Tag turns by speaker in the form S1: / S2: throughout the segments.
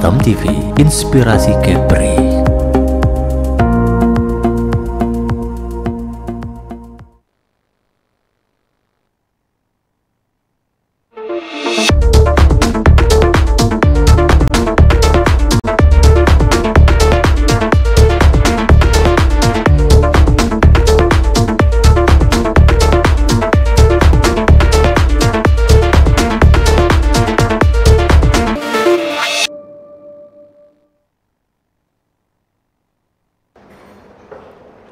S1: Batam TV, inspirasi Kepri.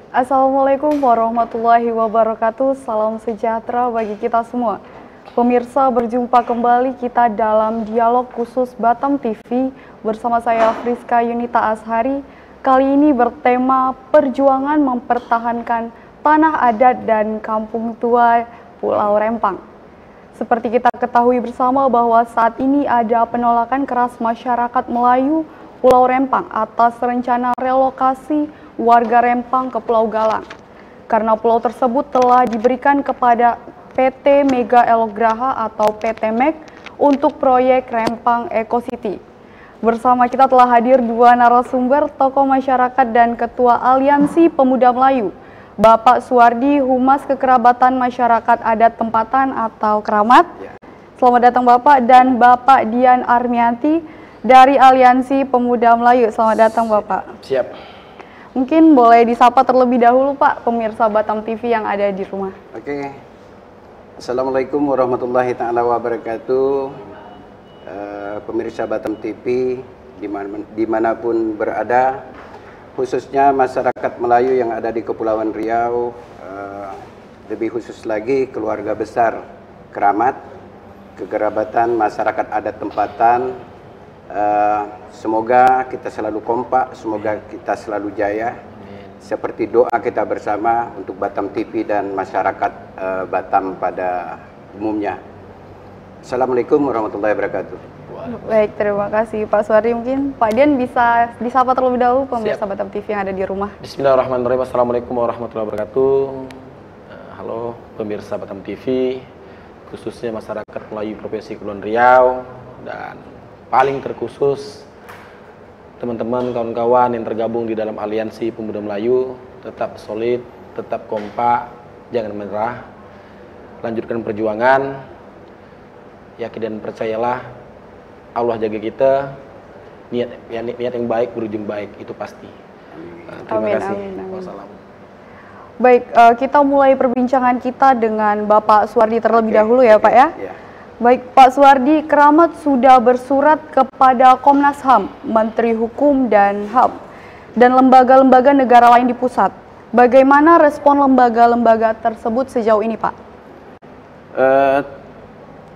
S2: Assalamualaikum warahmatullahi wabarakatuh. Salam sejahtera bagi kita semua. Pemirsa, berjumpa kembali kita dalam dialog khusus Batam TV bersama saya Friska Yunita Ashari. Kali ini bertema perjuangan mempertahankan tanah adat dan kampung tua Pulau Rempang. Seperti kita ketahui bersama bahwa saat ini ada penolakan keras masyarakat Melayu Pulau Rempang atas rencana relokasi warga Rempang ke Pulau Galang. Karena pulau tersebut telah diberikan kepada PT Mega Elograha atau PT MEG untuk proyek Rempang Eco City. Bersama kita telah hadir dua narasumber, tokoh masyarakat dan Ketua Aliansi Pemuda Melayu, Bapak Suwardi, Humas Kekerabatan Masyarakat Adat Tempatan atau Keramat. Selamat datang Bapak, dan Bapak Dian Armianti dari Aliansi Pemuda Melayu. Selamat datang Bapak.
S3: Siap.
S2: Mungkin boleh disapa terlebih dahulu Pak, pemirsa Batam TV yang ada di rumah.
S3: Oke. Assalamualaikum warahmatullahi ta'ala wabarakatuh. Pemirsa Batam TV dimanapun berada, khususnya masyarakat Melayu yang ada di Kepulauan Riau, lebih khusus lagi keluarga besar Keramat, Kekerabatan Masyarakat Adat Tempatan. Semoga kita selalu kompak, semoga kita selalu jaya. Seperti doa kita bersama untuk Batam TV dan masyarakat Batam pada umumnya. Assalamualaikum warahmatullahi wabarakatuh.
S2: Baik, terima kasih Pak Suwardi. Mungkin Pak Dian bisa disapa terlebih dahulu pemirsa Batam TV yang ada di rumah.
S4: Bismillahirrahmanirrahim. Assalamualaikum warahmatullahi wabarakatuh. Halo pemirsa Batam TV, khususnya masyarakat Melayu Provinsi Kepulauan Riau, dan paling terkhusus teman-teman, kawan-kawan yang tergabung di dalam Aliansi Pemuda Melayu. Tetap solid, tetap kompak, jangan menyerah, lanjutkan perjuangan, yakin dan percayalah Allah jaga kita, niat yang baik berujung baik, itu pasti. Terima kasih. Wassalamu.
S2: Baik, kita mulai perbincangan kita dengan Bapak Suwardi terlebih dahulu ya Pak ya. Baik, Pak Suwardi, Keramat sudah bersurat kepada Komnas HAM, Menteri Hukum dan HAM, dan lembaga-lembaga negara lain di pusat. Bagaimana respon lembaga-lembaga tersebut sejauh ini, Pak?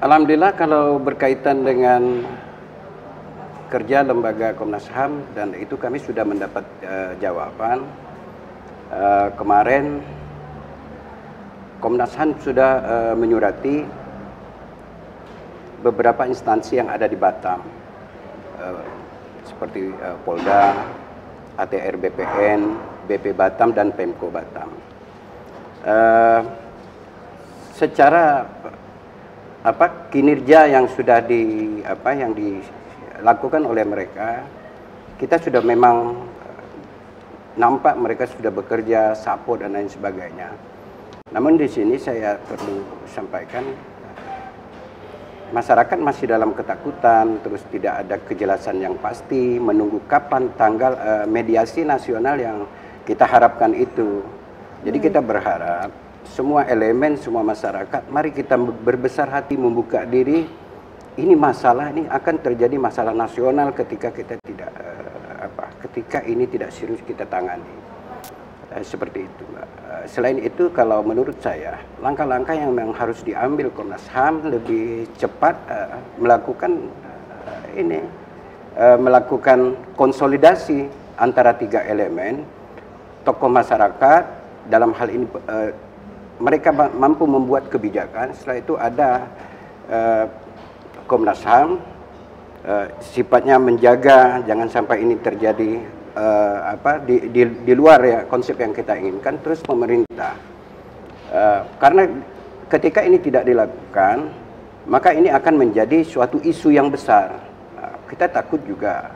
S3: Alhamdulillah, kalau berkaitan dengan kerja lembaga Komnas HAM, dan itu kami sudah mendapat jawaban. Kemarin Komnas HAM sudah menyurati beberapa instansi yang ada di Batam, seperti Polda, ATR BPN, BP Batam, dan Pemko Batam. Secara kinerja yang sudah yang dilakukan oleh mereka, kita sudah memang nampak mereka sudah bekerja, support dan lain sebagainya. Namun di sini saya perlu sampaikan, masyarakat masih dalam ketakutan, terus tidak ada kejelasan yang pasti, menunggu kapan tanggal mediasi nasional yang kita harapkan itu. Jadi kita berharap semua elemen, semua masyarakat, mari kita berbesar hati membuka diri. Ini masalah, ini akan terjadi masalah nasional ketika kita tidak ketika ini tidak serius kita tangani. Seperti itu, Mbak. Selain itu, kalau menurut saya, langkah-langkah yang memang harus diambil Komnas HAM lebih cepat melakukan melakukan konsolidasi antara tiga elemen, tokoh masyarakat, dalam hal ini mereka mampu membuat kebijakan. Setelah itu ada Komnas HAM, sifatnya menjaga jangan sampai ini terjadi di luar ya konsep yang kita inginkan. Terus pemerintah, karena ketika ini tidak dilakukan, maka ini akan menjadi suatu isu yang besar. Kita takut juga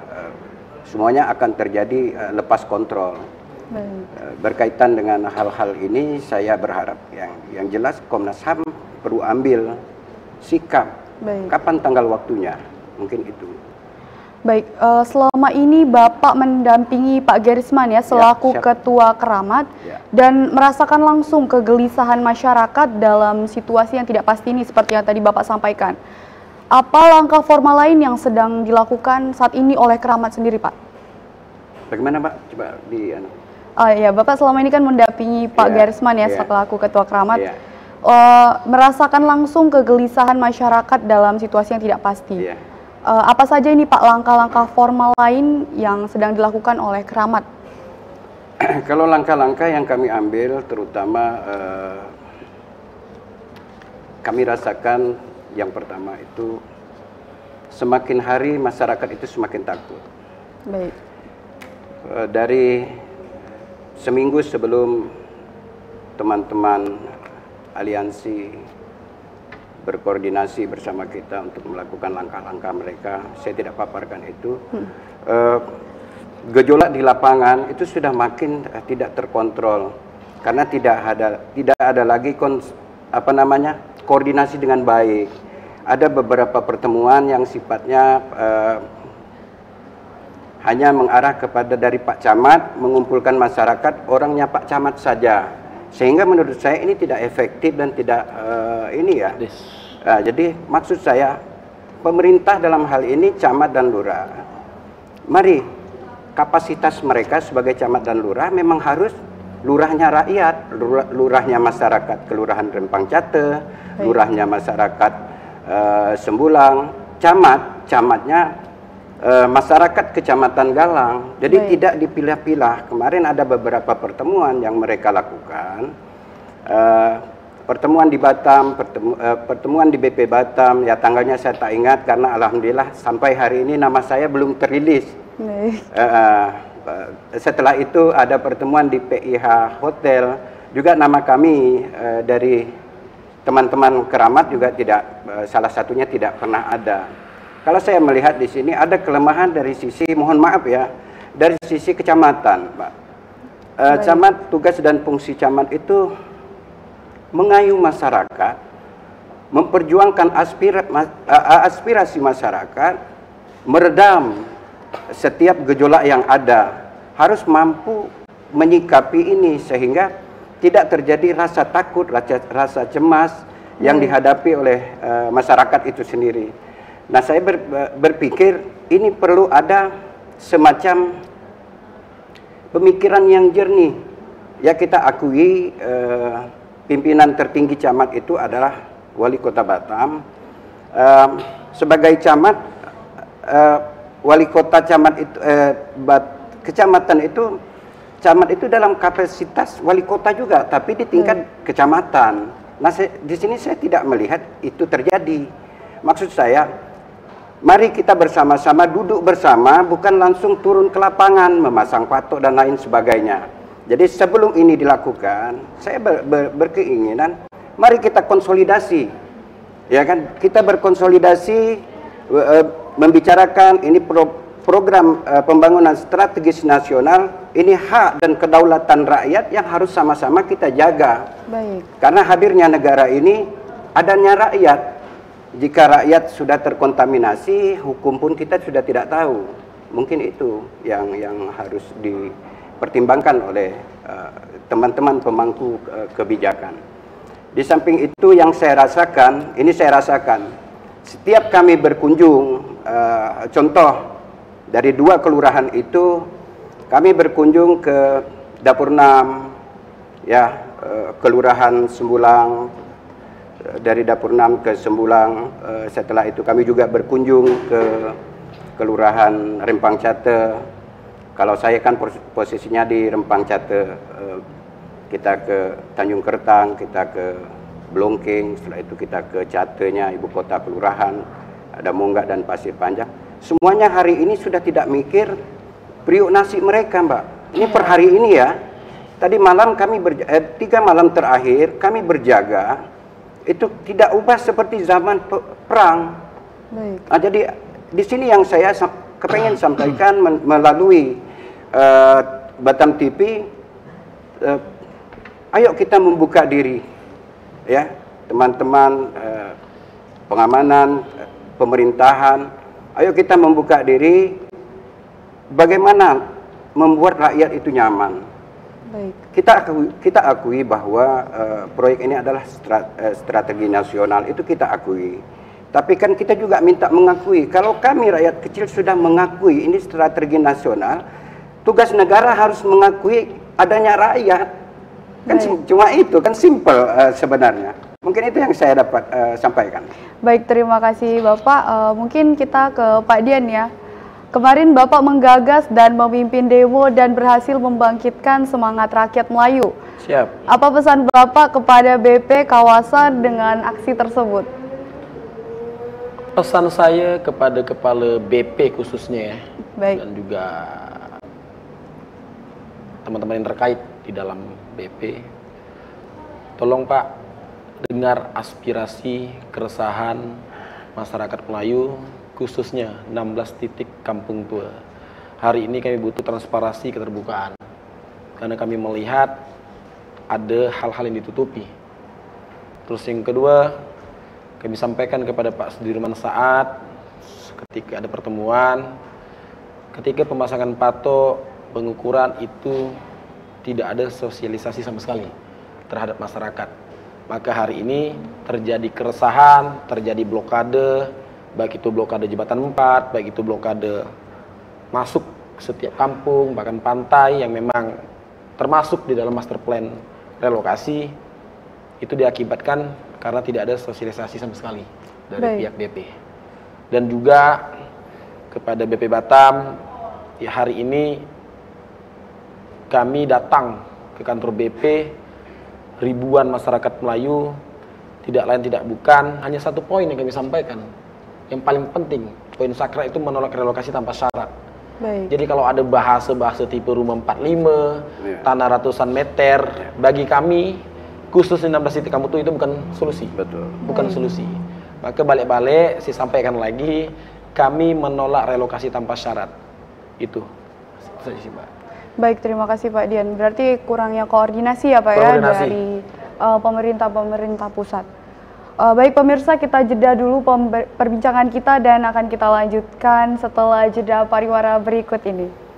S3: semuanya akan terjadi lepas kontrol. Berkaitan dengan hal-hal ini, saya berharap yang jelas Komnas HAM perlu ambil sikap. Kapan tanggal waktunya? Mungkin itu.
S2: Baik, selama ini Bapak mendampingi Pak Gerisman ya selaku Ketua Keramat dan merasakan langsung kegelisahan masyarakat dalam situasi yang tidak pasti ini seperti yang tadi Bapak sampaikan. Apa langkah formal lain yang sedang dilakukan saat ini oleh Keramat sendiri, Pak?
S3: Bagaimana, Pak? Coba
S2: Ya, Bapak selama ini kan mendampingi Pak Gerisman ya selaku Ketua Keramat. Merasakan langsung kegelisahan masyarakat dalam situasi yang tidak pasti. Apa saja ini Pak langkah-langkah formal lain yang sedang dilakukan oleh Keramat?
S3: Kalau langkah-langkah yang kami ambil terutama kami rasakan yang pertama itu semakin hari masyarakat itu semakin takut.
S2: Baik.
S3: Dari seminggu sebelum teman-teman aliansi berkoordinasi bersama kita untuk melakukan langkah-langkah mereka, saya tidak paparkan itu. Gejolak di lapangan itu sudah makin tidak terkontrol karena tidak ada lagi koordinasi dengan baik. Ada beberapa pertemuan yang sifatnya hanya mengarah kepada dari Pak Camat mengumpulkan masyarakat, orangnya Pak Camat saja. Sehingga menurut saya ini tidak efektif dan tidak jadi maksud saya pemerintah dalam hal ini camat dan lurah, mari kapasitas mereka sebagai camat dan lurah memang harus lurahnya rakyat, lurahnya masyarakat Kelurahan Rempang Cate, lurahnya masyarakat Sembulang, camatnya masyarakat Kecamatan Galang. Jadi tidak dipilah-pilah. Kemarin ada beberapa pertemuan yang mereka lakukan. Pertemuan di Batam, pertemuan di BP Batam, ya tanggalnya saya tak ingat karena alhamdulillah sampai hari ini nama saya belum terilis. Setelah itu ada pertemuan di PIH Hotel, juga nama kami dari teman-teman Keramat juga tidak, salah satunya tidak pernah ada. Kalau saya melihat di sini ada kelemahan dari sisi, mohon maaf ya, dari sisi kecamatan, Pak. Camat, tugas dan fungsi camat itu mengayuh masyarakat, memperjuangkan aspirasi masyarakat, meredam setiap gejolak yang ada, harus mampu menyikapi ini sehingga tidak terjadi rasa takut, rasa cemas yang dihadapi oleh masyarakat itu sendiri. Nah, saya berpikir ini perlu ada semacam pemikiran yang jernih. Ya, kita akui pimpinan tertinggi camat itu adalah Wali Kota Batam. Sebagai camat, Wali Kota camat itu, kecamatan itu, camat itu dalam kapasitas Wali Kota juga, tapi di tingkat kecamatan. Nah, di sini saya tidak melihat itu terjadi. Maksud saya, mari kita bersama-sama duduk bersama, bukan langsung turun ke lapangan, memasang patok dan lain sebagainya. Jadi sebelum ini dilakukan, saya berkeinginan, mari kita konsolidasi, ya kan? Kita berkonsolidasi, membicarakan ini program pembangunan strategis nasional, ini hak dan kedaulatan rakyat yang harus sama-sama kita jaga.
S2: Baik.
S3: Karena hadirnya negara ini, adanya rakyat. Jika rakyat sudah terkontaminasi, hukum pun kita sudah tidak tahu. Mungkin itu yang harus dipertimbangkan oleh teman-teman pemangku kebijakan. Di samping itu yang saya rasakan, setiap kami berkunjung, contoh dari 2 kelurahan itu, kami berkunjung ke Dapur 6, ya, Kelurahan Sembulang, dari Dapur 6 ke Sembulang. Setelah itu kami juga berkunjung ke Kelurahan Rempang Cate. Kalau saya kan posisinya di Rempang Cate, kita ke Tanjung Kertang, kita ke Blongking, setelah itu kita ke Catenya, ibu kota kelurahan, ada Monggak dan Pasir Panjang. Semuanya hari ini sudah tidak mikir periuk nasi mereka, Mbak. Ini per hari ini ya. Tadi malam kami 3 malam terakhir kami berjaga, itu tidak ubah seperti zaman perang. Baik. Nah, jadi di sini yang saya kepengen sampaikan melalui Batam TV. Ayo kita membuka diri, ya teman-teman pengamanan, pemerintahan. Ayo kita membuka diri. Bagaimana membuat rakyat itu nyaman.
S2: Baik.
S3: Kita akui bahwa proyek ini adalah strategi nasional, itu kita akui. Tapi kan kita juga minta mengakui, kalau kami rakyat kecil sudah mengakui ini strategi nasional, tugas negara harus mengakui adanya rakyat. Kan cuma itu, kan simple sebenarnya. Mungkin itu yang saya dapat sampaikan.
S2: Baik, terima kasih Bapak. Mungkin kita ke Pak Dian ya. Kemarin Bapak menggagas dan memimpin demo dan berhasil membangkitkan semangat rakyat Melayu.
S4: Siap.
S2: Apa pesan Bapak kepada BP kawasan dengan aksi tersebut?
S4: Pesan saya kepada kepala BP khususnya ya,
S2: Baik.
S4: dan juga teman-teman yang terkait di dalam BP, tolong Pak, dengar aspirasi, keresahan masyarakat Melayu, khususnya 16 titik kampung tua. Hari ini kami butuh transparansi, keterbukaan. Karena kami melihat ada hal-hal yang ditutupi. Terus yang kedua, kami sampaikan kepada Pak Sudirman Saat ketika ada pertemuan, ketika pemasangan patok, pengukuran itu tidak ada sosialisasi sama sekali terhadap masyarakat. Maka hari ini terjadi keresahan, terjadi blokade, baik itu blokade Jembatan 4, baik itu blokade masuk setiap kampung, bahkan pantai yang memang termasuk di dalam master plan relokasi, itu diakibatkan karena tidak ada sosialisasi sama sekali dari pihak BP. Dan juga kepada BP Batam, ya hari ini kami datang ke kantor BP, ribuan masyarakat Melayu, tidak lain tidak bukan, hanya satu poin yang kami sampaikan. Yang paling penting, poin sakral itu menolak relokasi tanpa syarat.
S2: Baik.
S4: Jadi kalau ada bahasa-bahasa tipe rumah 45, tanah ratusan meter, bagi kami, khusus 16 titik kampung itu bukan solusi.
S3: Betul.
S4: Bukan solusi. Maka balik-balik, saya sampaikan lagi, kami menolak relokasi tanpa syarat. Itu saja sih, Pak.
S2: Baik, terima kasih Pak Dian. Berarti kurangnya koordinasi ya Pak ya dari pemerintah pusat. Baik pemirsa, kita jeda dulu perbincangan kita dan akan kita lanjutkan setelah jeda pariwara berikut ini.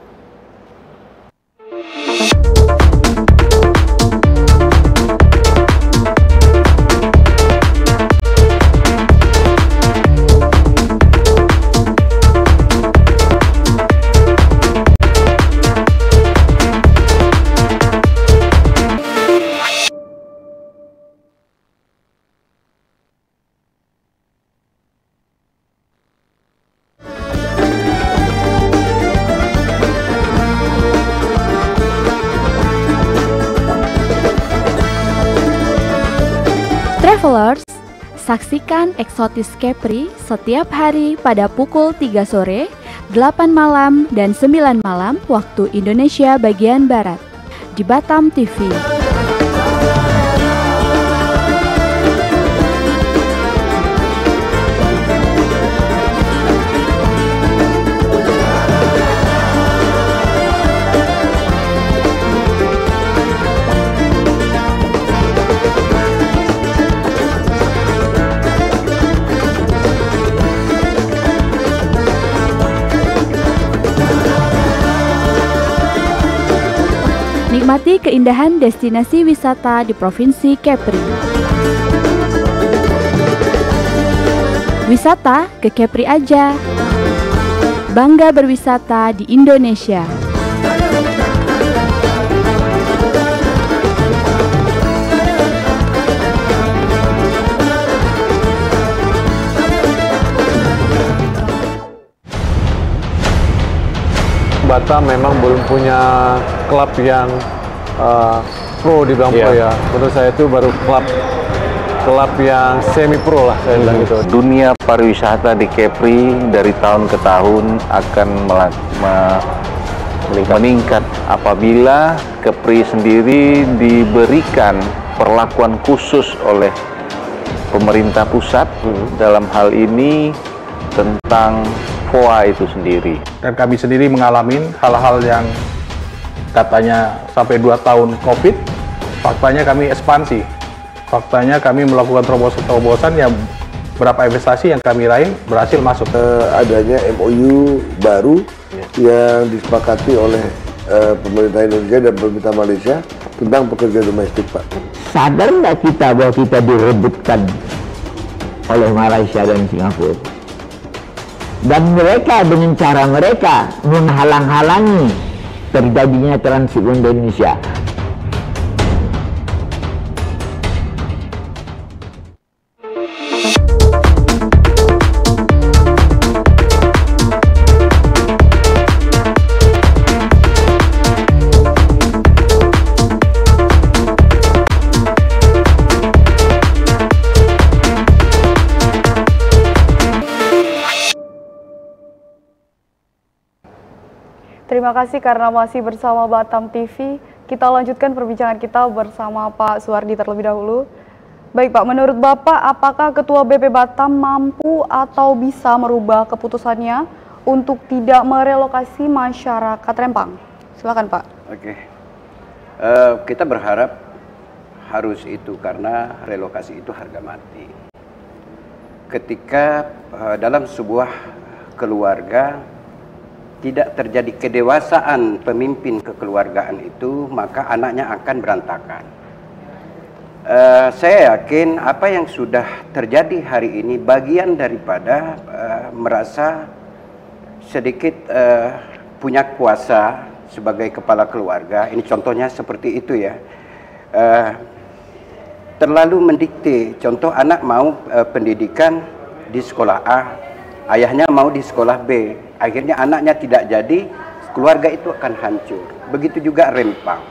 S5: Travelers, saksikan Eksotis Kepri setiap hari pada pukul 3 sore, 8 malam, dan 9 malam waktu Indonesia bagian Barat di Batam TV. Nikmati keindahan destinasi wisata di Provinsi Kepri. Wisata ke Kepri aja. Bangga berwisata di Indonesia.
S6: Batam memang belum punya klub yang pro di bidang pro ya. Menurut saya itu baru klub yang semi pro lah saya bilang gitu.
S1: Dunia pariwisata di Kepri dari tahun ke tahun akan meningkat apabila Kepri sendiri diberikan perlakuan khusus oleh pemerintah pusat dalam hal ini tentang FOA itu sendiri.
S7: Dan kami sendiri mengalami hal-hal yang katanya sampai 2 tahun COVID, faktanya kami ekspansi. Faktanya kami melakukan terobosan-terobosan yang berapa investasi yang kami raih berhasil masuk.
S8: Adanya MOU baru yang disepakati oleh pemerintah Indonesia dan pemerintah Malaysia tentang pekerja domestik, Pak.
S9: Sadar nggak kita bahwa kita direbutkan oleh Malaysia dan Singapura? Dan mereka dengan cara mereka menghalang-halangi terjadinya transit di Indonesia.
S2: Terima kasih karena masih bersama Batam TV. Kita lanjutkan perbincangan kita bersama Pak Suwardi terlebih dahulu. Baik Pak, menurut Bapak, apakah Ketua BP Batam mampu atau bisa merubah keputusannya untuk tidak merelokasi masyarakat Rempang? Silakan Pak.
S3: Oke, kita berharap harus itu karena relokasi itu harga mati. Ketika dalam sebuah keluarga tidak terjadi kedewasaan pemimpin kekeluargaan itu, maka anaknya akan berantakan. Saya yakin apa yang sudah terjadi hari ini bagian daripada merasa sedikit punya kuasa sebagai kepala keluarga. Ini contohnya seperti itu ya. Terlalu mendikte. Contoh, anak mau pendidikan di sekolah A, ayahnya mau di sekolah B. Akhirnya anaknya tidak jadi, keluarga itu akan hancur. Begitu juga Rempang.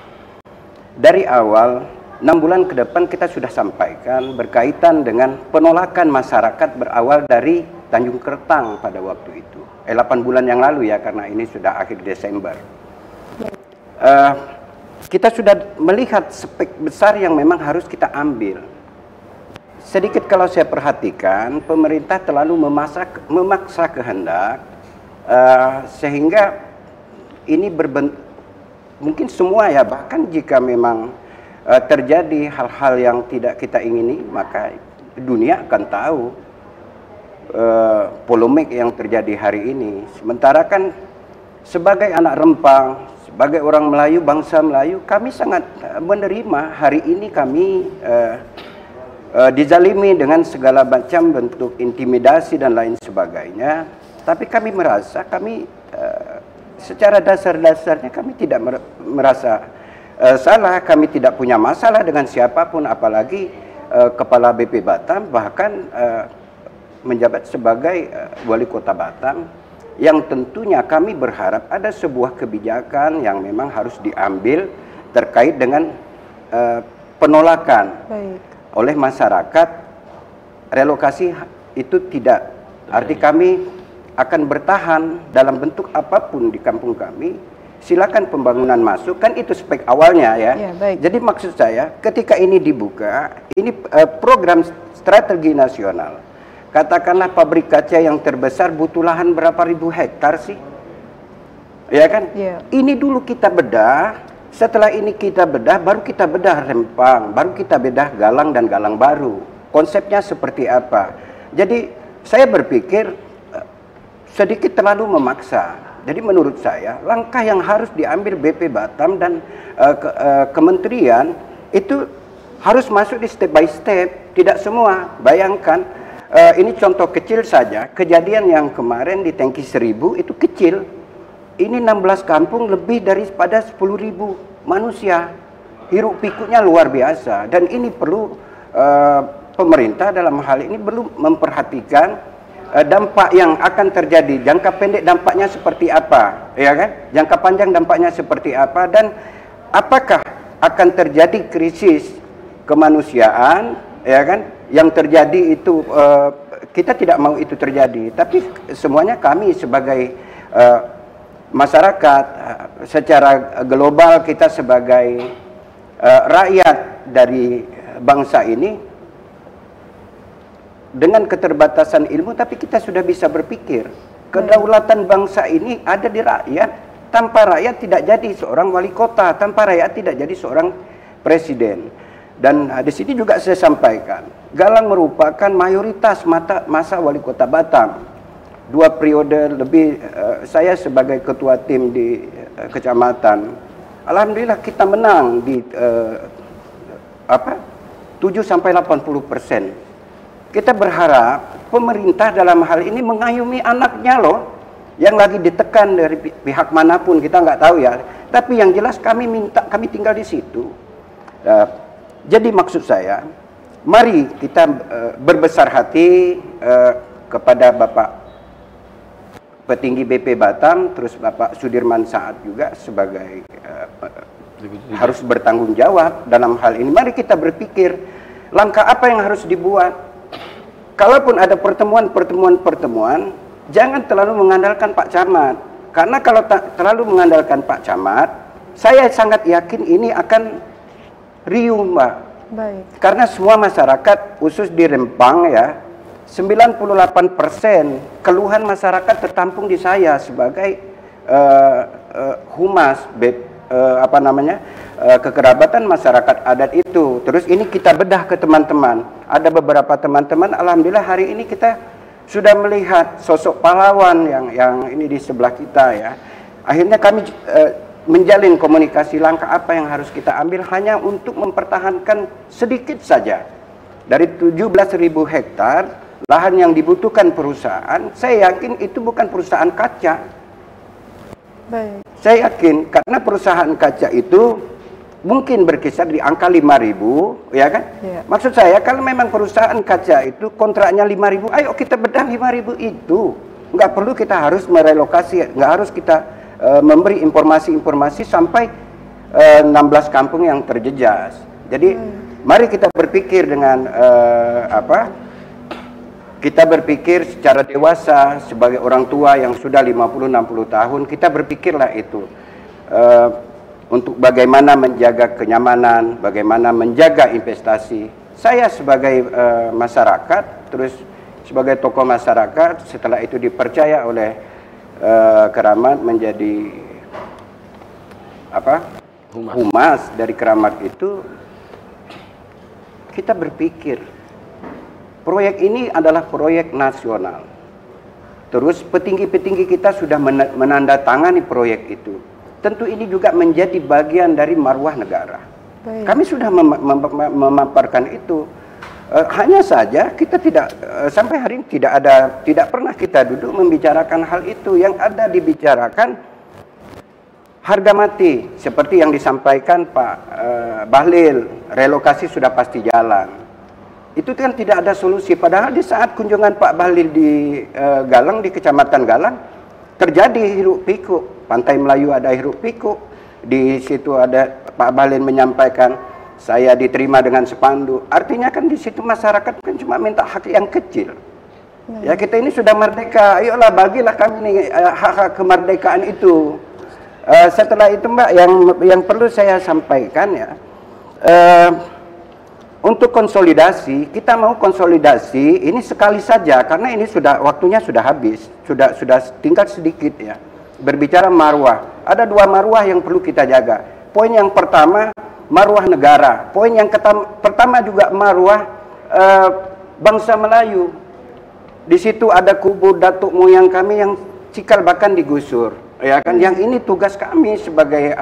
S3: Dari awal, 6 bulan ke depan kita sudah sampaikan berkaitan dengan penolakan masyarakat berawal dari Tanjung Kertang pada waktu itu. 8 bulan yang lalu ya, karena ini sudah akhir Desember. Kita sudah melihat spek besar yang memang harus kita ambil. Sedikit kalau saya perhatikan, pemerintah terlalu memaksa kehendak, sehingga ini mungkin semua ya, bahkan jika memang terjadi hal-hal yang tidak kita ingini, maka dunia akan tahu polemik yang terjadi hari ini. Sementara kan sebagai anak Rempang, sebagai orang Melayu, bangsa Melayu, kami sangat menerima hari ini kami dizalimi dengan segala macam bentuk intimidasi dan lain sebagainya. Tapi kami merasa, secara dasar-dasarnya kami tidak merasa salah, kami tidak punya masalah dengan siapapun, apalagi Kepala BP Batam, bahkan menjabat sebagai Wali Kota Batam, yang tentunya kami berharap ada sebuah kebijakan yang memang harus diambil terkait dengan penolakan oleh masyarakat. Relokasi itu tidak, arti kami akan bertahan dalam bentuk apapun di kampung kami. Silakan pembangunan masuk, kan itu spek awalnya ya. Jadi maksud saya, ketika ini dibuka, ini program strategi nasional. Katakanlah pabrik kaca yang terbesar butuh lahan berapa ribu hektar sih? Ya kan? Ini dulu kita bedah, setelah ini kita bedah, baru kita bedah Rempang, baru kita bedah Galang dan Galang Baru. Konsepnya seperti apa? Jadi saya berpikir sedikit terlalu memaksa. Jadi menurut saya langkah yang harus diambil BP Batam dan kementerian itu harus masuk di step by step. Tidak semua. Bayangkan, ini contoh kecil saja, kejadian yang kemarin di Tangki 1000 itu kecil. Ini 16 kampung lebih daripada 10.000 manusia. Hiruk pikuknya luar biasa. Dan ini perlu pemerintah dalam hal ini perlu memperhatikan dampak yang akan terjadi. Jangka pendek dampaknya seperti apa, ya kan? Jangka panjang dampaknya seperti apa, dan apakah akan terjadi krisis kemanusiaan, ya kan? Yang terjadi itu kita tidak mau itu terjadi, tapi semuanya kami sebagai masyarakat secara global, kita sebagai rakyat dari bangsa ini dengan keterbatasan ilmu, tapi kita sudah bisa berpikir. Kedaulatan bangsa ini ada di rakyat. Tanpa rakyat tidak jadi seorang wali kota, tanpa rakyat tidak jadi seorang presiden. Dan di sini juga saya sampaikan, Galang merupakan mayoritas masa wali kota Batam. 2 periode lebih saya sebagai ketua tim di kecamatan. Alhamdulillah kita menang di 7-80%. Kita berharap pemerintah dalam hal ini mengayomi anaknya loh, yang lagi ditekan dari pihak manapun kita nggak tahu ya. Tapi yang jelas kami tinggal di situ. Jadi maksud saya, mari kita berbesar hati kepada Bapak petinggi BP Batam, terus Bapak Sudirman Saat juga sebagai harus bertanggung jawab dalam hal ini. Mari kita berpikir langkah apa yang harus dibuat. Kalaupun ada pertemuan, jangan terlalu mengandalkan Pak Camat. Karena kalau terlalu mengandalkan Pak Camat, saya sangat yakin ini akan riuh, Mbak.
S2: Baik.
S3: Karena semua masyarakat, khusus di Rempang ya, 98% keluhan masyarakat tertampung di saya sebagai humas kekerabatan masyarakat adat itu. Terus ini kita bedah ke teman-teman. Ada beberapa teman-teman, alhamdulillah hari ini kita sudah melihat sosok pahlawan yang ini di sebelah kita ya. Akhirnya kami menjalin komunikasi langkah apa yang harus kita ambil hanya untuk mempertahankan sedikit saja dari 17.000 hektar lahan yang dibutuhkan perusahaan. Saya yakin itu bukan perusahaan kaca.
S2: Baik.
S3: Saya yakin karena perusahaan kaca itu mungkin berkisar di angka 5.000, ya kan?
S2: Yeah.
S3: Maksud saya kalau memang perusahaan kaca itu kontraknya 5.000, ayo kita bedah 5.000 itu. Nggak perlu kita harus merelokasi, nggak harus kita memberi informasi-informasi sampai 16 kampung yang terjejas. Jadi mari kita berpikir dengan kita berpikir secara dewasa sebagai orang tua yang sudah 50-60 tahun, kita berpikirlah itu. Untuk bagaimana menjaga kenyamanan, bagaimana menjaga investasi. Saya sebagai masyarakat, terus sebagai tokoh masyarakat, setelah itu dipercaya oleh Keramat menjadi humas dari Keramat itu, kita berpikir proyek ini adalah proyek nasional. Terus petinggi-petinggi kita sudah menandatangani proyek itu. Tentu ini juga menjadi bagian dari marwah negara.
S2: Baik.
S3: Kami sudah memaparkan itu. Hanya saja kita tidak sampai hari ini tidak pernah kita duduk membicarakan hal itu. Yang ada dibicarakan harga mati seperti yang disampaikan Pak Bahlil, relokasi sudah pasti jalan. Itu kan tidak ada solusi. Padahal di saat kunjungan Pak Bahlil di Galang, di Kecamatan Galang, terjadi hiruk pikuk. Pantai Melayu ada hiruk pikuk. Di situ ada Pak Bahlil menyampaikan, saya diterima dengan spanduk. Artinya kan di situ masyarakat kan cuma minta hak yang kecil. Ya kita ini sudah merdeka, ayolah bagilah kami ini hak-hak kemerdekaan itu. Setelah itu Mbak, yang perlu saya sampaikan ya, untuk konsolidasi, kita mau konsolidasi ini sekali saja karena ini sudah waktunya sudah habis, sudah tinggal sedikit ya. Berbicara marwah, ada 2 marwah yang perlu kita jaga. Poin yang pertama marwah negara, poin yang pertama juga marwah bangsa Melayu. Di situ ada kubur datuk moyang kami yang cikal bakal digusur, ya kan? Yang ini tugas kami sebagai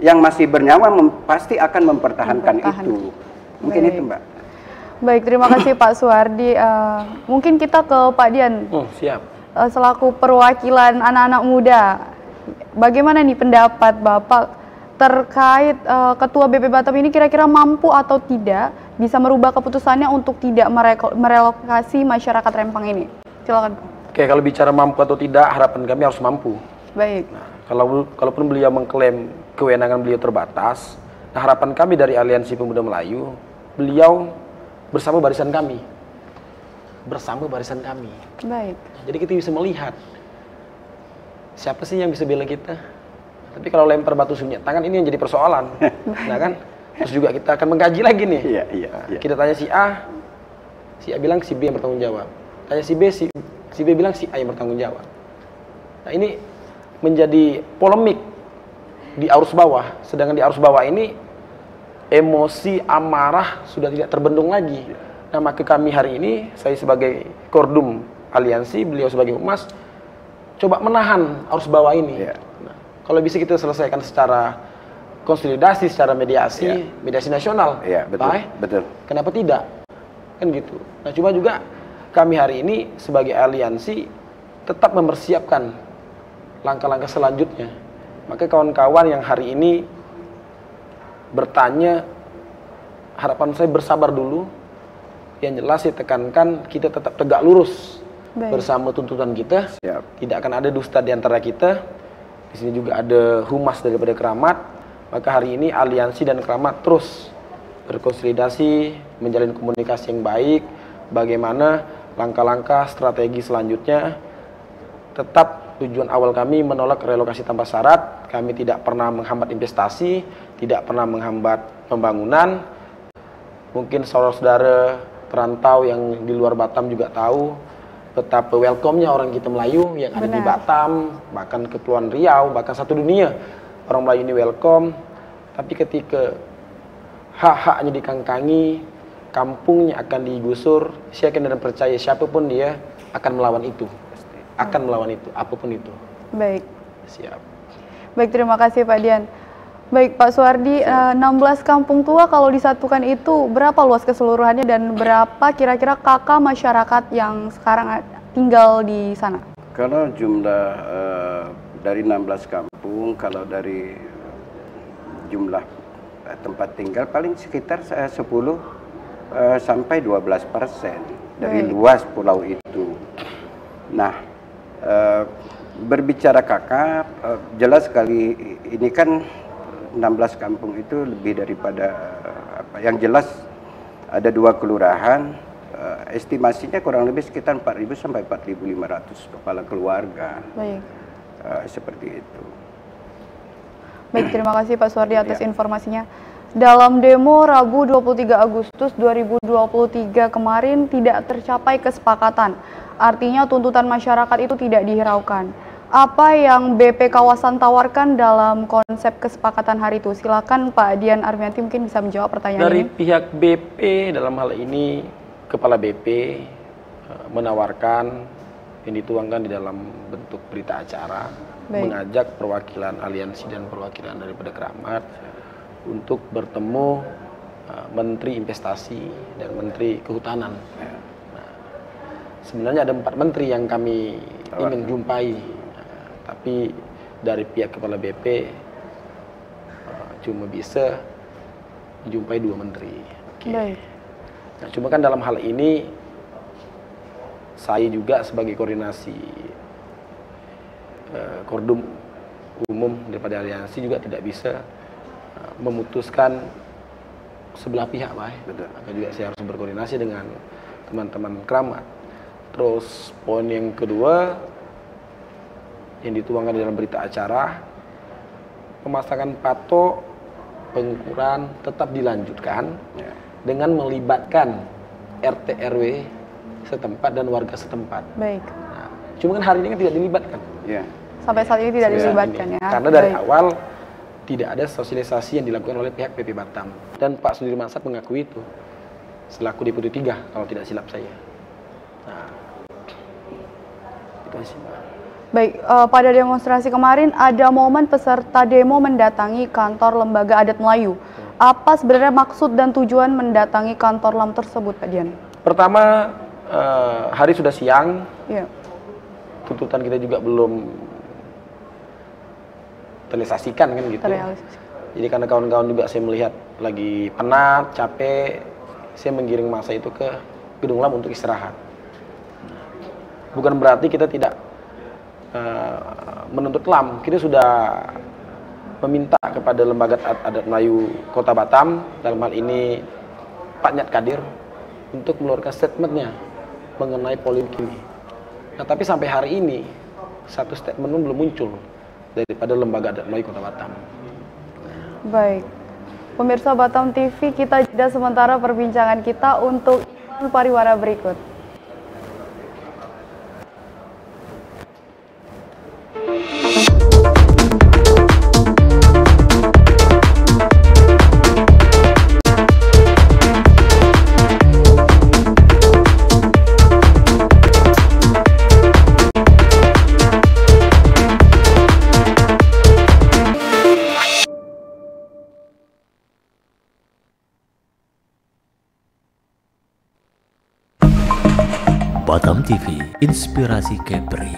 S3: yang masih bernyawa pasti akan mempertahankan itu. Mungkin
S2: Baik.
S3: itu Mbak.
S2: Baik, terima kasih Pak Suwardi. Mungkin kita ke Pak Dian.
S4: Siap.
S2: Selaku perwakilan anak-anak muda, bagaimana nih pendapat Bapak terkait Ketua BP Batam ini kira-kira mampu atau tidak bisa merubah keputusannya untuk tidak merelokasi masyarakat Rempang ini? Silakan.
S4: Oke, kalau bicara mampu atau tidak, harapan kami harus mampu.
S2: Baik.
S4: Nah, kalaupun beliau mengklaim kewenangan beliau terbatas, nah harapan kami dari Aliansi Pemuda Melayu, beliau bersama barisan kami.
S2: Baik.
S4: Jadi kita bisa melihat siapa sih yang bisa bela kita. Tapi kalau lempar batu sunyi tangan ini yang jadi persoalan, nah kan? Terus juga kita akan mengkaji lagi nih.
S3: Iya.
S4: Kita tanya si A bilang si B yang bertanggung jawab. Tanya si B, Si B bilang si A yang bertanggung jawab. Nah ini menjadi polemik di arus bawah, sedangkan di arus bawah ini emosi amarah sudah tidak terbendung lagi. Nah maka kami hari ini, saya sebagai Kordum Aliansi, beliau sebagai Humas, coba menahan arus bawah ini. Nah, kalau bisa kita selesaikan secara konsolidasi, secara mediasi, mediasi nasional,
S3: betul.
S4: Kenapa tidak? Kan gitu. Nah cuma juga kami hari ini sebagai aliansi tetap mempersiapkan langkah-langkah selanjutnya. Maka kawan-kawan yang hari ini bertanya, harapan saya bersabar dulu. Yang jelas saya tekankan kita tetap tegak lurus bersama tuntutan kita. Tidak akan ada dusta di antara kita. Di sini juga ada humas daripada Keramat. Maka hari ini aliansi dan Keramat terus berkonsolidasi, menjalin komunikasi yang baik. Bagaimana langkah-langkah strategi selanjutnya. Tetap tujuan awal kami menolak relokasi tanpa syarat. Kami tidak pernah menghambat investasi, tidak pernah menghambat pembangunan. Mungkin saudara-saudara perantau yang di luar Batam juga tahu betapa welcome-nya orang kita Melayu yang ada di Batam, bahkan Kepulauan Riau, bahkan satu dunia. Orang Melayu ini welcome, tapi ketika hak-haknya dikangkangi, kampungnya akan digusur, saya yakin dan percaya siapapun dia akan melawan itu. Akan melawan itu, apapun itu.
S2: Baik.
S4: Siap.
S2: Baik, terima kasih Pak Dian. Baik Pak Suwardi, 16 kampung tua kalau disatukan itu berapa luas keseluruhannya dan berapa kira-kira kakak masyarakat yang sekarang tinggal di sana?
S3: Kalau jumlah dari 16 kampung, kalau dari jumlah tempat tinggal paling sekitar 10 sampai 12% dari luas pulau itu. Nah, berbicara kakak, jelas sekali ini kan 16 kampung itu lebih daripada yang jelas ada 2 kelurahan, estimasinya kurang lebih sekitar 4.000 sampai 4.500 kepala keluarga.
S2: Baik.
S3: Seperti itu.
S2: Baik, terima kasih Pak Suwardi atas informasinya. Dalam demo Rabu 23 Agustus 2023 kemarin tidak tercapai kesepakatan. Artinya tuntutan masyarakat itu tidak dihiraukan. Apa yang BP Kawasan tawarkan dalam konsep kesepakatan hari itu? Silakan Pak Dian Armianti mungkin bisa menjawab pertanyaan
S4: dari
S2: ini.
S4: Dari pihak BP dalam hal ini, Kepala BP menawarkan yang dituangkan di dalam bentuk berita acara, mengajak perwakilan aliansi dan perwakilan daripada Keramat untuk bertemu Menteri Investasi dan Menteri Kehutanan. Nah, sebenarnya ada 4 menteri yang kami ingin jumpai, tapi dari pihak Kepala BP cuma bisa menjumpai 2 menteri.
S2: Baik.
S4: Nah, cuma kan dalam hal ini saya juga sebagai koordinasi Kordum umum daripada aliansi juga tidak bisa memutuskan sebelah pihak, Pak. Maka juga saya harus berkoordinasi dengan teman-teman Keramat. Terus poin yang kedua yang dituangkan dalam berita acara, pemasangan patok pengukuran tetap dilanjutkan dengan melibatkan RT RW setempat dan warga setempat.
S2: Baik.
S4: Nah, cuma kan hari ini kan tidak dilibatkan.
S2: Sampai saat ini tidak dilibatkan ya.
S4: Karena dari awal tidak ada sosialisasi yang dilakukan oleh pihak PP Batam. Dan Pak Sudirman Said mengakui itu selaku Deputi 3 kalau tidak silap saya. Nah, itu sih, Pak.
S2: Baik, pada demonstrasi kemarin ada momen peserta demo mendatangi kantor Lembaga Adat Melayu. Apa sebenarnya maksud dan tujuan mendatangi kantor LAM tersebut, Pak Dian?
S4: Pertama, hari sudah siang.
S2: Iya.
S4: Tuntutan kita juga belum terrealisasikan kan gitu. Jadi karena kawan-kawan juga saya melihat lagi penat, capek, saya menggiring masa itu ke gedung LAM untuk istirahat. Bukan berarti kita tidak menuntut LAM, kita sudah meminta kepada Lembaga Adat Melayu Kota Batam, dalam hal ini Pak Nyat Kadir, untuk mengeluarkan statementnya mengenai polemik ini. Nah, tapi sampai hari ini satu statement pun belum muncul daripada Lembaga Adat Melayu Kota Batam.
S2: Baik, pemirsa Batam TV, kita jeda sementara perbincangan kita untuk iklan pariwara berikut.
S10: Batam TV, inspirasi Kepri.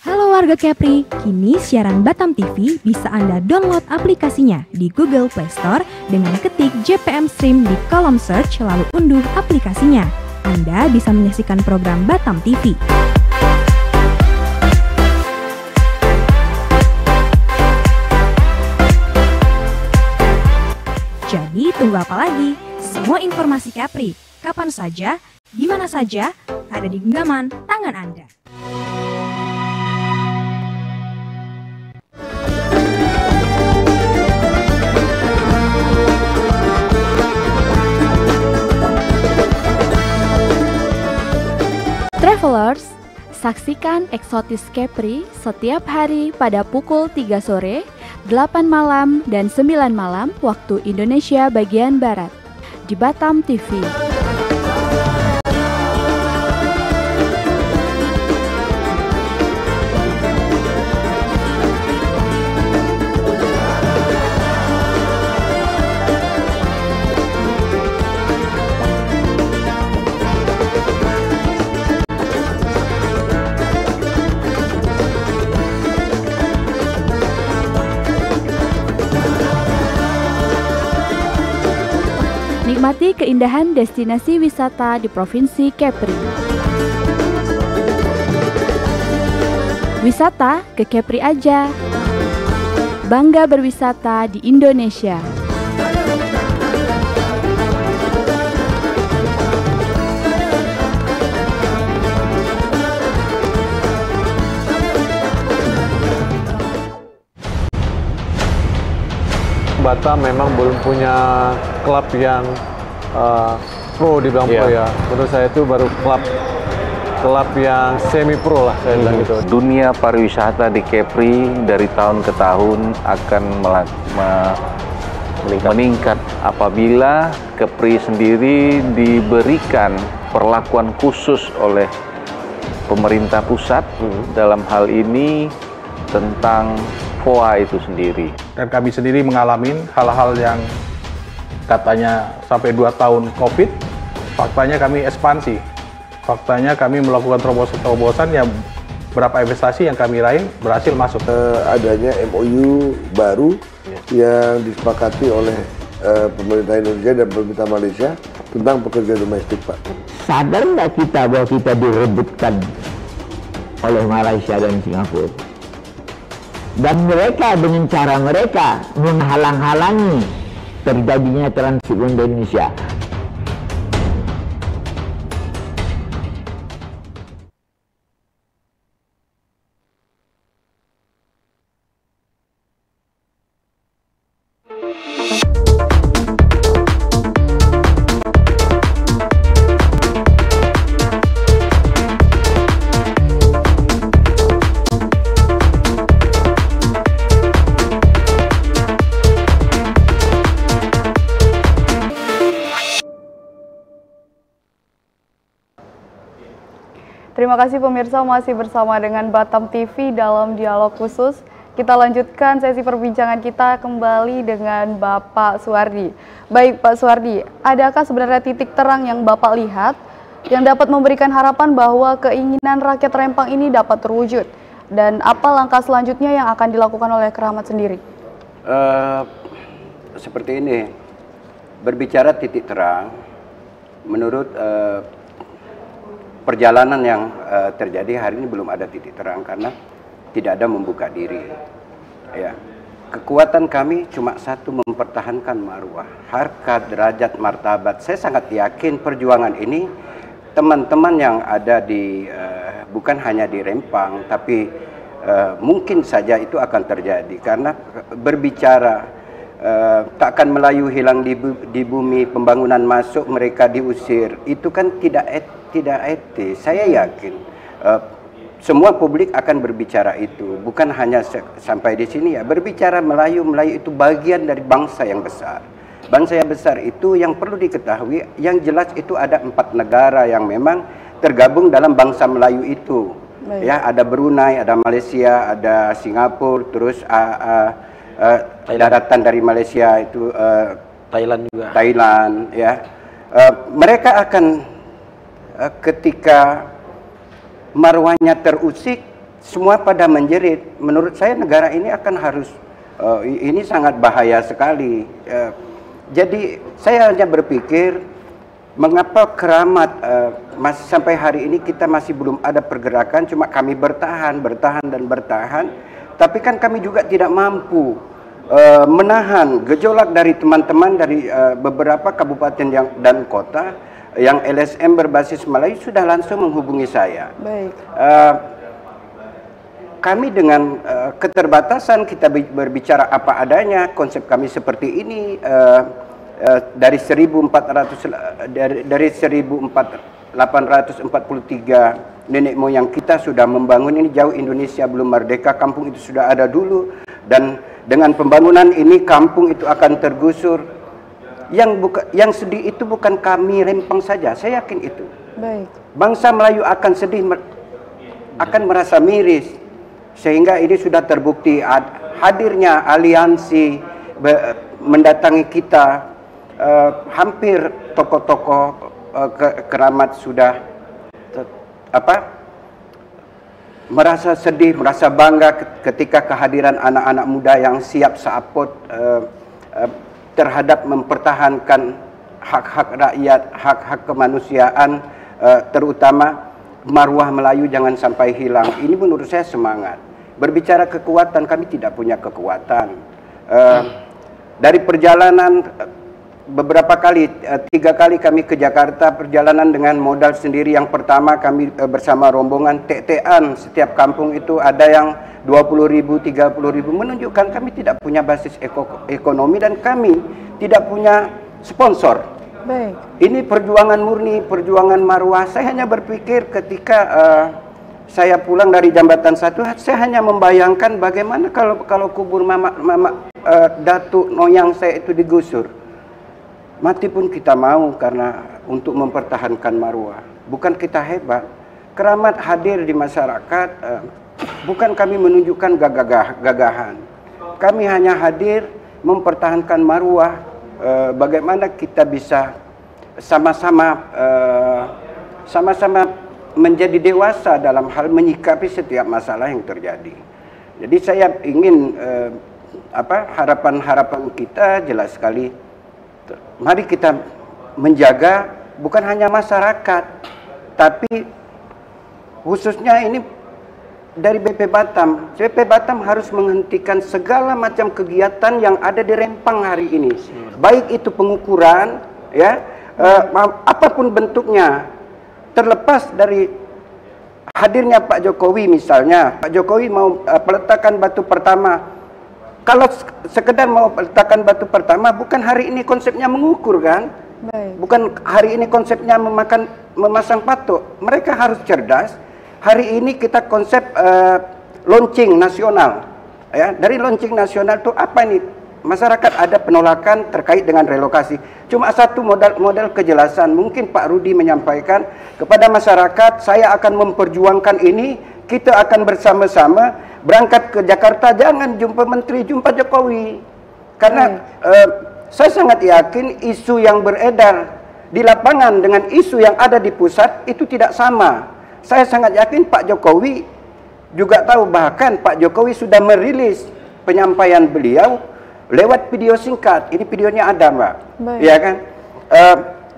S11: Halo warga Kepri, kini siaran Batam TV bisa Anda download aplikasinya di Google Play Store dengan ketik JPM Stream di kolom search lalu unduh aplikasinya. Anda bisa menyaksikan program Batam TV. Jadi tunggu apa lagi? Semua informasi Kepri, kapan saja, di mana saja, ada di genggaman tangan Anda.
S5: Travelers, saksikan Eksotis Kepri setiap hari pada pukul 3 sore, 8 malam, dan 9 malam waktu Indonesia bagian Barat di Batam TV. Nikmati keindahan destinasi wisata di Provinsi Kepri. Wisata ke Kepri aja. Bangga berwisata di Indonesia.
S6: Batam memang belum punya klub yang pro dibilang pro ya. Menurut saya itu baru klub yang semi pro lah saya bilang gitu.
S1: Dunia pariwisata di Kepri dari tahun ke tahun akan meningkat apabila Kepri sendiri diberikan perlakuan khusus oleh pemerintah pusat dalam hal ini tentang FOA itu sendiri.
S7: Dan kami sendiri mengalami hal-hal yang katanya sampai 2 tahun COVID, faktanya kami ekspansi. Faktanya kami melakukan terobosan-terobosan yang berapa investasi yang kami raih berhasil masuk.
S8: Adanya MOU baru yang disepakati oleh pemerintah Indonesia dan pemerintah Malaysia tentang pekerja domestik, Pak.
S9: Sadar nggak kita bahwa kita direbutkan oleh Malaysia dan Singapura? Dan mereka dengan cara mereka menghalang-halangi terjadinya transit di Indonesia.
S2: Terima kasih pemirsa, masih bersama dengan Batam TV dalam dialog khusus. Kita lanjutkan sesi perbincangan kita kembali dengan Bapak Suwardi. Baik Pak Suwardi, adakah sebenarnya titik terang yang Bapak lihat yang dapat memberikan harapan bahwa keinginan rakyat Rempang ini dapat terwujud? Dan apa langkah selanjutnya yang akan dilakukan oleh Keramat sendiri?
S3: Seperti ini, berbicara titik terang, menurut perjalanan yang terjadi hari ini belum ada titik terang karena tidak ada membuka diri. Ya, kekuatan kami cuma satu, mempertahankan marwah, harkat, derajat, martabat. Saya sangat yakin perjuangan ini teman-teman yang ada di bukan hanya di Rempang, tapi mungkin saja itu akan terjadi karena berbicara takkan Melayu hilang di bumi, pembangunan masuk, mereka diusir, itu kan tidak etis. Saya yakin semua publik akan berbicara itu, bukan hanya sampai di sini ya. Berbicara Melayu itu bagian dari bangsa yang besar. Bangsa yang besar itu yang perlu diketahui, yang jelas itu ada 4 negara yang memang tergabung dalam bangsa Melayu itu. Baik. Ya, ada Brunei, ada Malaysia, ada Singapura, terus daratan dari Malaysia itu Thailand juga. Thailand, ya. Mereka akan ketika marwahnya terusik, semua pada menjerit. Menurut saya negara ini akan harus, ini sangat bahaya sekali. Jadi saya hanya berpikir, mengapa Keramat masih sampai hari ini kita masih belum ada pergerakan, cuma kami bertahan. Tapi kan kami juga tidak mampu menahan gejolak dari teman-teman dari beberapa kabupaten dan kota yang LSM berbasis Melayu sudah langsung menghubungi saya.
S2: Baik.
S3: Kami dengan keterbatasan kita berbicara apa adanya, konsep kami seperti ini. Dari 1843 nenek moyang kita sudah membangun ini, jauh Indonesia belum merdeka, kampung itu sudah ada dulu, dan dengan pembangunan ini kampung itu akan tergusur. Yang sedih itu bukan kami Rempang saja, saya yakin itu.
S2: Baik.
S3: Bangsa Melayu akan sedih, akan merasa miris, sehingga ini sudah terbukti hadirnya aliansi mendatangi kita. Hampir tokoh-tokoh Keramat sudah merasa sedih, merasa bangga ketika kehadiran anak-anak muda yang siap seapot terhadap mempertahankan hak-hak rakyat, hak-hak kemanusiaan, terutama marwah Melayu jangan sampai hilang. Ini menurut saya semangat. Berbicara kekuatan, kami tidak punya kekuatan. Dari perjalanan beberapa kali, 3 kali kami ke Jakarta, perjalanan dengan modal sendiri. Yang pertama kami bersama rombongan TT-an, setiap kampung itu ada yang 20.000, 30.000, menunjukkan kami tidak punya basis ekonomi dan kami tidak punya sponsor.
S2: Baik. Ini
S3: perjuangan murni, perjuangan marwah. Saya hanya berpikir ketika saya pulang dari Jambatan 1, saya hanya membayangkan bagaimana kalau kubur mama Datuk Noyang saya itu digusur. Mati pun kita mau karena untuk mempertahankan marwah. Bukan kita hebat. Keramat hadir di masyarakat, bukan kami menunjukkan gagahan. Kami hanya hadir mempertahankan marwah. Bagaimana kita bisa sama-sama menjadi dewasa dalam hal menyikapi setiap masalah yang terjadi. Jadi saya ingin harapan-harapan kita jelas sekali. Mari kita menjaga bukan hanya masyarakat, tapi khususnya ini dari BP Batam. BP Batam harus menghentikan segala macam kegiatan yang ada di Rempang hari ini. Baik itu pengukuran, ya, apapun bentuknya. Terlepas dari hadirnya Pak Jokowi misalnya, Pak Jokowi mau peletakan batu pertama. Kalau sekedar mau peletakan batu pertama, bukan hari ini konsepnya mengukur kan?
S2: Baik.
S3: Bukan hari ini konsepnya memasang patok. Mereka harus cerdas. Hari ini kita konsep launching nasional. Ya, dari launching nasional itu apa ini? Masyarakat ada penolakan terkait dengan relokasi. Cuma satu model kejelasan. Mungkin Pak Rudi menyampaikan kepada masyarakat, saya akan memperjuangkan ini, kita akan bersama-sama berangkat ke Jakarta, jangan jumpa menteri, jumpa Jokowi. Karena saya sangat yakin isu yang beredar di lapangan dengan isu yang ada di pusat itu tidak sama. Saya sangat yakin Pak Jokowi juga tahu, bahkan Pak Jokowi sudah merilis penyampaian beliau lewat video singkat. Ini videonya ada, Mbak.
S2: Baik.
S3: Ya kan?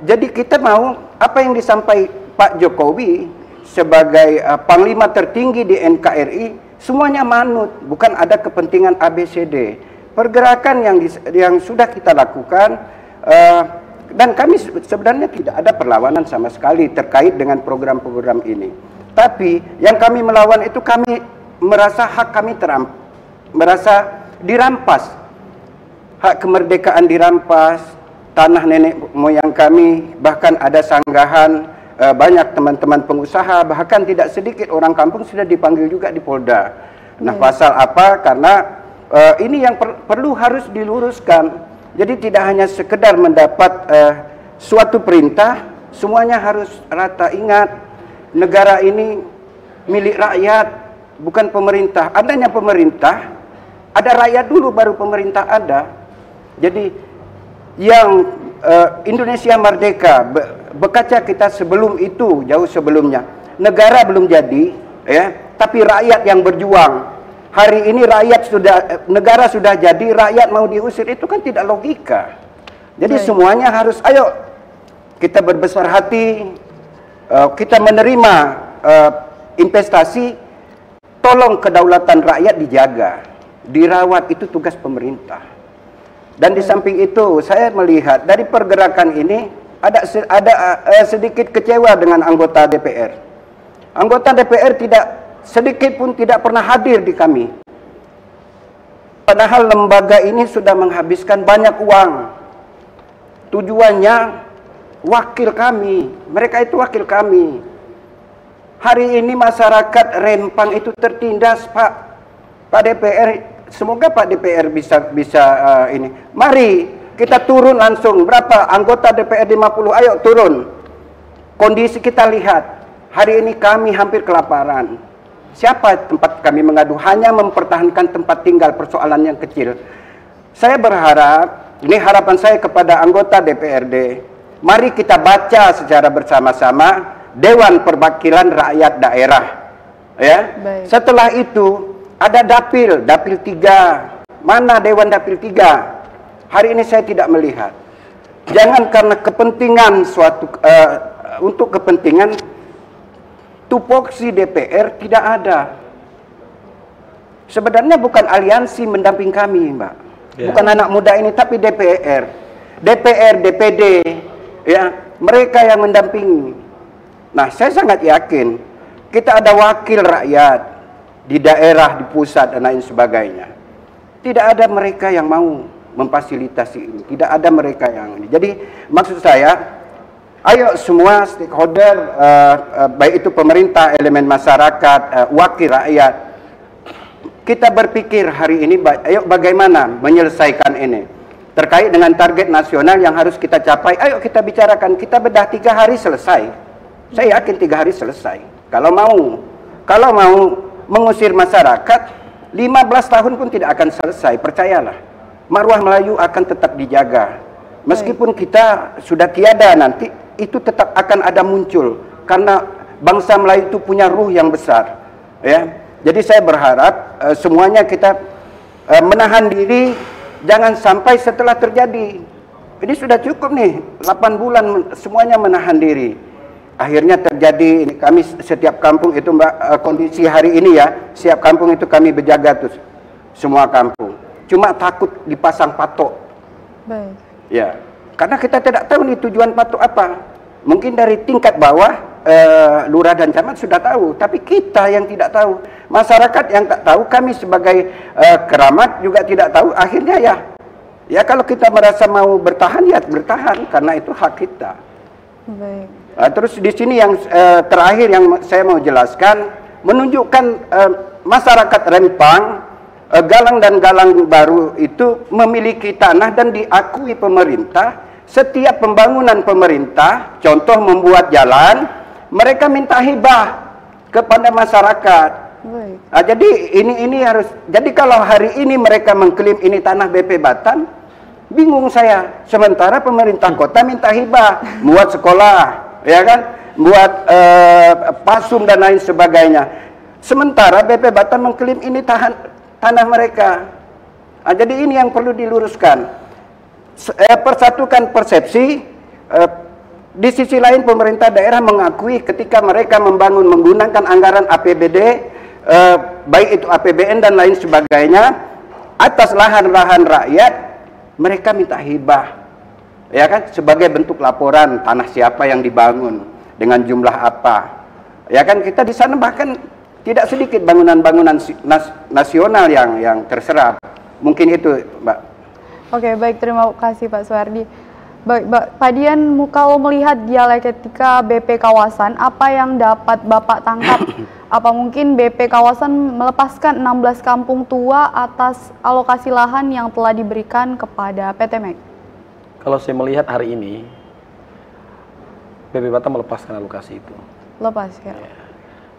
S3: Jadi kita mau apa yang disampaikan Pak Jokowi sebagai panglima tertinggi di NKRI, semuanya manut, bukan ada kepentingan ABCD. Pergerakan yang sudah kita lakukan, dan kami sebenarnya tidak ada perlawanan sama sekali terkait dengan program-program ini. Tapi yang kami melawan itu kami merasa hak kami merasa dirampas. Hak kemerdekaan dirampas, tanah nenek moyang kami, bahkan ada sanggahan, banyak teman-teman pengusaha, bahkan tidak sedikit orang kampung sudah dipanggil juga di Polda. Nah, pasal apa? Karena ini yang perlu harus diluruskan. Jadi tidak hanya sekedar mendapat suatu perintah, semuanya harus rata. Ingat, negara ini milik rakyat, bukan pemerintah. Adanya pemerintah, ada rakyat dulu baru pemerintah ada. Jadi yang Indonesia merdeka berkaca kita sebelum itu, jauh sebelumnya, negara belum jadi, ya, tapi rakyat yang berjuang. Hari ini negara sudah jadi, rakyat mau diusir, itu kan tidak logika. Jadi semuanya harus, ayo kita berbesar hati, kita menerima investasi, tolong kedaulatan rakyat dijaga, dirawat, itu tugas pemerintah. Dan di samping itu, saya melihat dari pergerakan ini ada sedikit kecewa dengan anggota DPR. Anggota DPR sedikit pun tidak pernah hadir di kami. Padahal lembaga ini sudah menghabiskan banyak uang. Tujuannya wakil kami, mereka itu wakil kami. Hari ini masyarakat Rempang itu tertindas, Pak DPR. Semoga Pak DPR bisa ini. Mari kita turun langsung. Berapa anggota DPR 50? Ayo turun. Kondisi kita lihat. Hari ini kami hampir kelaparan. Siapa tempat kami mengadu? Hanya mempertahankan tempat tinggal, persoalan yang kecil. Saya berharap, ini harapan saya kepada anggota DPRD, mari kita baca secara bersama-sama Dewan Perwakilan Rakyat Daerah. Ya. Setelah itu ada Dapil 3. Mana Dewan Dapil 3? Hari ini saya tidak melihat. Jangan karena kepentingan untuk kepentingan tupoksi DPR tidak ada. Sebenarnya bukan aliansi mendamping kami, Mbak. Bukan anak muda ini, tapi DPR, DPD, ya, mereka yang mendampingi. Nah, saya sangat yakin kita ada wakil rakyat di daerah, di pusat dan lain sebagainya. Tidak ada mereka yang mau memfasilitasi ini. Tidak ada mereka yang ini. Jadi maksud saya, ayo semua stakeholder, baik itu pemerintah, elemen masyarakat, wakil rakyat, kita berpikir hari ini, ayo bagaimana menyelesaikan ini. Terkait dengan target nasional yang harus kita capai, ayo kita bicarakan, kita bedah 3 hari selesai. Saya yakin 3 hari selesai. Kalau mau mengusir masyarakat, 15 tahun pun tidak akan selesai, percayalah. Marwah Melayu akan tetap dijaga. Meskipun kita sudah tiada nanti, itu tetap akan ada muncul karena bangsa Melayu itu punya ruh yang besar, ya. Jadi saya berharap semuanya kita menahan diri, jangan sampai setelah terjadi. Ini sudah cukup nih 8 bulan semuanya menahan diri. Akhirnya terjadi ini, kami setiap kampung itu, Mbak, kondisi hari ini ya, setiap kampung itu kami berjaga tuh, semua kampung. Cuma takut dipasang patok.
S2: Baik.
S3: Ya. Karena kita tidak tahu nih tujuan patok apa. Mungkin dari tingkat bawah, lurah dan camat sudah tahu, tapi kita yang tidak tahu, masyarakat yang tak tahu, kami sebagai keramat juga tidak tahu. Akhirnya ya kalau kita merasa mau bertahan, ya bertahan karena itu hak kita.
S2: Baik.
S3: Terus di sini yang terakhir yang saya mau jelaskan, menunjukkan masyarakat Rempang, Galang dan Galang Baru itu memiliki tanah dan diakui pemerintah. Setiap pembangunan pemerintah, contoh membuat jalan, mereka minta hibah kepada masyarakat. Jadi ini harus. Jadi kalau hari ini mereka mengklaim ini tanah BP Batam, bingung saya. Sementara pemerintah kota minta hibah, buat sekolah, ya kan, buat pasum dan lain sebagainya. Sementara BP Batam mengklaim ini tanah mereka. Jadi ini yang perlu diluruskan. Persatukan persepsi. Di sisi lain pemerintah daerah mengakui ketika mereka membangun menggunakan anggaran APBD, baik itu APBN dan lain sebagainya, atas lahan-lahan rakyat, mereka minta hibah, ya kan, sebagai bentuk laporan tanah siapa yang dibangun dengan jumlah apa, ya kan. Kita di sana bahkan tidak sedikit bangunan-bangunan nasional yang terserap. Mungkin itu, Mbak.
S2: Oke, baik, terima kasih Pak Suhardi. Baik, Pak Dian, kalau melihat dialektika BP kawasan, apa yang dapat Bapak tangkap? Apa mungkin BP kawasan melepaskan 16 kampung tua atas alokasi lahan yang telah diberikan kepada PT MEK?
S4: Kalau saya melihat hari ini, BP Batam melepaskan alokasi itu.
S2: Lepas ya.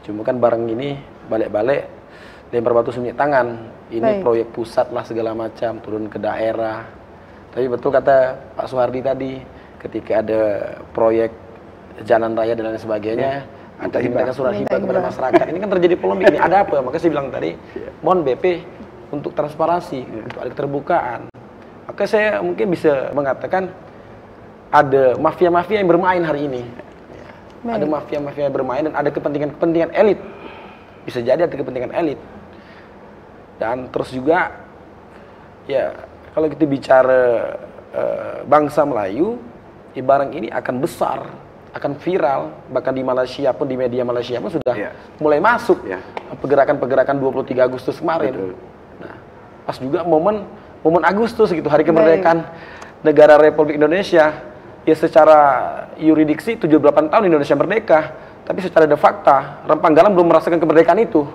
S4: Cuma kan barang ini balik-balik lempar batu sembunyi tangan. Ini proyek pusat lah segala macam, turun ke daerah. Tapi betul kata Pak Suhardi tadi, ketika ada proyek jalan raya dan lain sebagainya.
S3: Minta
S4: Dimintakan surat
S2: Minta
S4: hibah kepada
S2: hibah.
S4: masyarakat. Ini kan terjadi polemik nih. Ada apa? Makanya saya bilang tadi, mohon BP untuk transparansi, untuk ada keterbukaan. Maka saya mungkin bisa mengatakan ada mafia-mafia yang bermain hari ini. Ada mafia-mafia yang bermain dan ada kepentingan-kepentingan elit. Bisa jadi ada kepentingan elit. Dan terus juga, ya kalau kita bicara bangsa Melayu, barang ini akan besar, akan viral, bahkan di Malaysia pun, di media Malaysia pun sudah mulai masuk pergerakan-pergerakan 23 Agustus kemarin. Nah, pas juga momen Agustus gitu, hari kemerdekaan negara Republik Indonesia. Ya secara yuridiksi 78 tahun Indonesia merdeka, tapi secara de facto Rempang Galang belum merasakan kemerdekaan itu.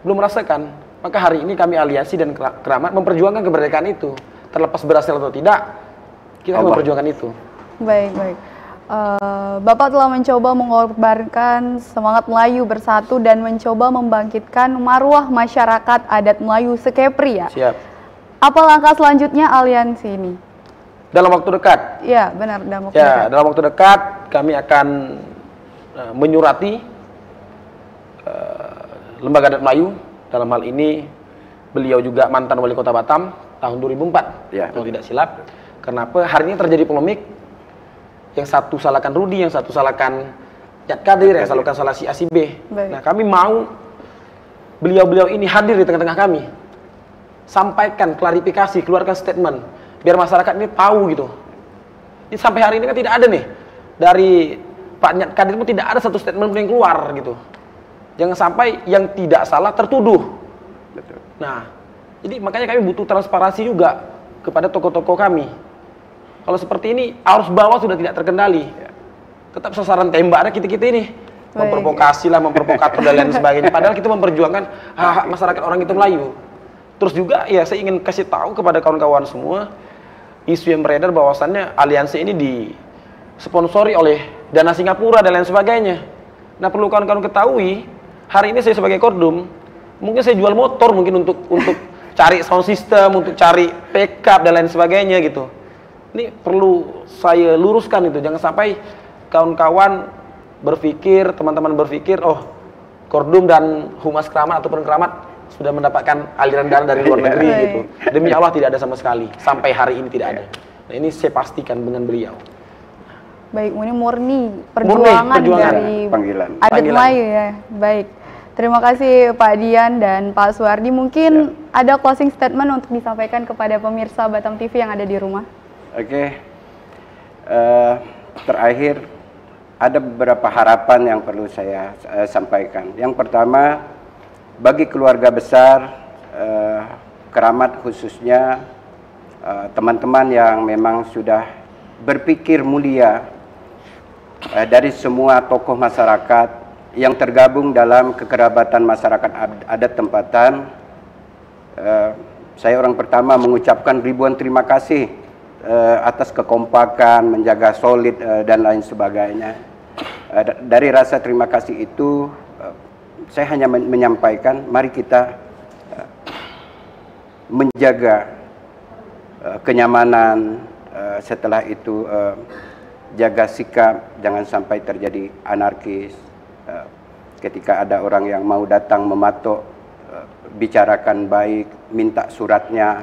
S4: Belum merasakan. Maka hari ini kami Aliansi dan Keramat memperjuangkan kemerdekaan itu. Terlepas berhasil atau tidak, kita memperjuangkan itu.
S2: Baik. Bapak telah mencoba mengorbankan semangat Melayu bersatu dan mencoba membangkitkan marwah masyarakat adat Melayu se-Kepri ya.
S4: Siap.
S2: Apa langkah selanjutnya aliansi ini?
S4: Dalam waktu dekat.
S2: Ya, benar, dalam waktu dekat.
S4: Dalam waktu dekat kami akan menyurati Lembaga Adat Melayu. Dalam hal ini beliau juga mantan wali kota Batam tahun 2004, kalau tidak silap. Kenapa hari ini terjadi polemik? Yang satu salahkan Rudi, yang satu salahkan Jat Kadir, yang salahkan salah si A si B. Nah, kami mau beliau-beliau ini hadir di tengah-tengah kami. Sampaikan klarifikasi, keluarkan statement biar masyarakat ini tahu gitu. Ini sampai hari ini kan tidak ada nih dari Pak Jat Kadir pun tidak ada satu statement yang keluar gitu. Jangan sampai yang tidak salah tertuduh. Nah, jadi makanya kami butuh transparansi juga kepada tokoh-tokoh kami. Kalau seperti ini, arus bawah sudah tidak terkendali. Tetap sasaran tembaknya kita-kita ini. Memprovokasi lah, memprovokator dan lain sebagainya. Padahal kita memperjuangkan hak masyarakat orang itu Melayu. Terus juga, ya saya ingin kasih tahu kepada kawan-kawan semua, isu yang beredar bahwasannya aliansi ini disponsori oleh dana Singapura dan lain sebagainya. Nah, perlu kawan-kawan ketahui, hari ini saya sebagai Kordum, mungkin saya jual motor mungkin untuk cari sound system, untuk cari backup dan lain sebagainya gitu. Ini perlu saya luruskan itu, jangan sampai kawan-kawan berpikir, teman-teman berpikir, oh Kordum dan Humas Keramat ataupun Keramat sudah mendapatkan aliran dana dari luar negeri gitu. Demi Allah tidak ada sama sekali, sampai hari ini tidak ada. Nah, ini saya pastikan dengan beliau.
S2: Baik, ini murni perjuangan dari adat Melayu ya. Baik, terima kasih Pak Dian dan Pak Suwardi. Mungkin ada closing statement untuk disampaikan kepada pemirsa Batam TV yang ada di rumah.
S3: Oke, terakhir ada beberapa harapan yang perlu saya sampaikan. Yang pertama, bagi keluarga besar Keramat khususnya teman-teman yang memang sudah berpikir mulia dari semua tokoh masyarakat yang tergabung dalam kekerabatan masyarakat adat tempatan, saya orang pertama mengucapkan ribuan terima kasih atas kekompakan, menjaga solid dan lain sebagainya. Dari rasa terima kasih itu, saya hanya menyampaikan, mari kita menjaga kenyamanan, setelah itu jaga sikap, jangan sampai terjadi anarkis. Ketika ada orang yang mau datang mematok, bicarakan baik, minta suratnya,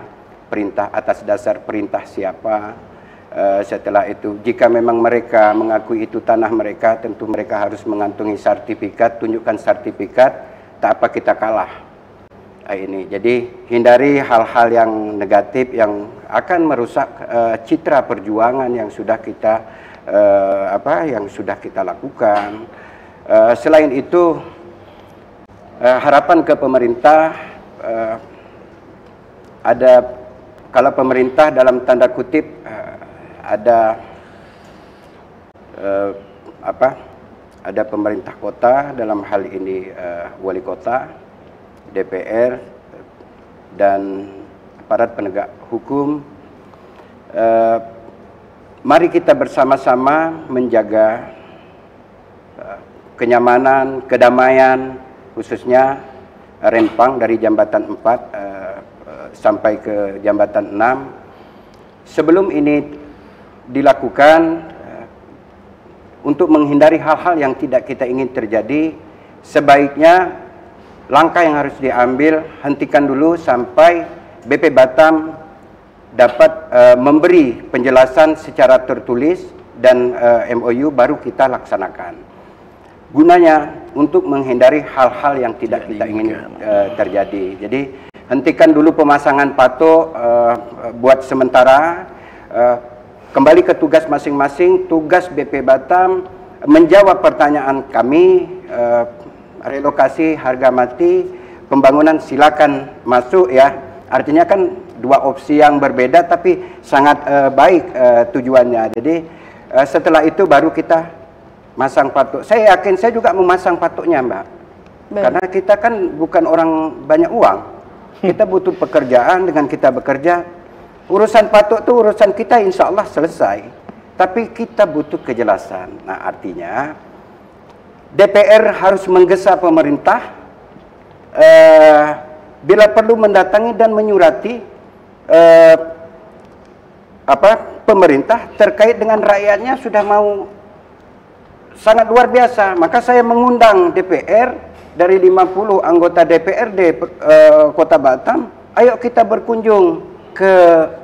S3: perintah atas dasar perintah siapa. Setelah itu, jika memang mereka mengakui itu tanah mereka, tentu mereka harus mengantungi sertifikat, tunjukkan sertifikat, tak apa kita kalah. Ini, jadi hindari hal-hal yang negatif yang akan merusak citra perjuangan yang sudah kita lakukan. Selain itu, harapan ke pemerintah, ada kalau pemerintah dalam tanda kutip ada pemerintah kota, dalam hal ini wali kota, DPR dan aparat penegak hukum, mari kita bersama-sama menjaga kenyamanan, kedamaian, khususnya Rempang dari jambatan 4 sampai ke jambatan 6. Sebelum ini dilakukan, untuk menghindari hal-hal yang tidak kita ingin terjadi, sebaiknya langkah yang harus diambil, hentikan dulu sampai BP Batam dapat memberi penjelasan secara tertulis dan MOU baru kita laksanakan. Gunanya untuk menghindari hal-hal yang tidak kita ingin terjadi. Jadi hentikan dulu pemasangan patok buat sementara, kembali ke tugas masing-masing. Tugas BP Batam menjawab pertanyaan kami, relokasi harga mati, pembangunan silakan masuk ya. Artinya kan dua opsi yang berbeda tapi sangat baik tujuannya. Jadi setelah itu baru kita masang patok. Saya yakin saya juga memasang patoknya, Mbak. Baik. Karena kita kan bukan orang banyak uang. Kita butuh pekerjaan, dengan kita bekerja. Urusan patok itu urusan kita insya Allah selesai. Tapi kita butuh kejelasan. Nah artinya DPR harus menggesa pemerintah bila perlu mendatangi dan menyurati pemerintah terkait dengan rakyatnya sudah mau sangat luar biasa. Maka saya mengundang DPR dari 50 anggota DPRD Kota Batam, ayo kita berkunjung ke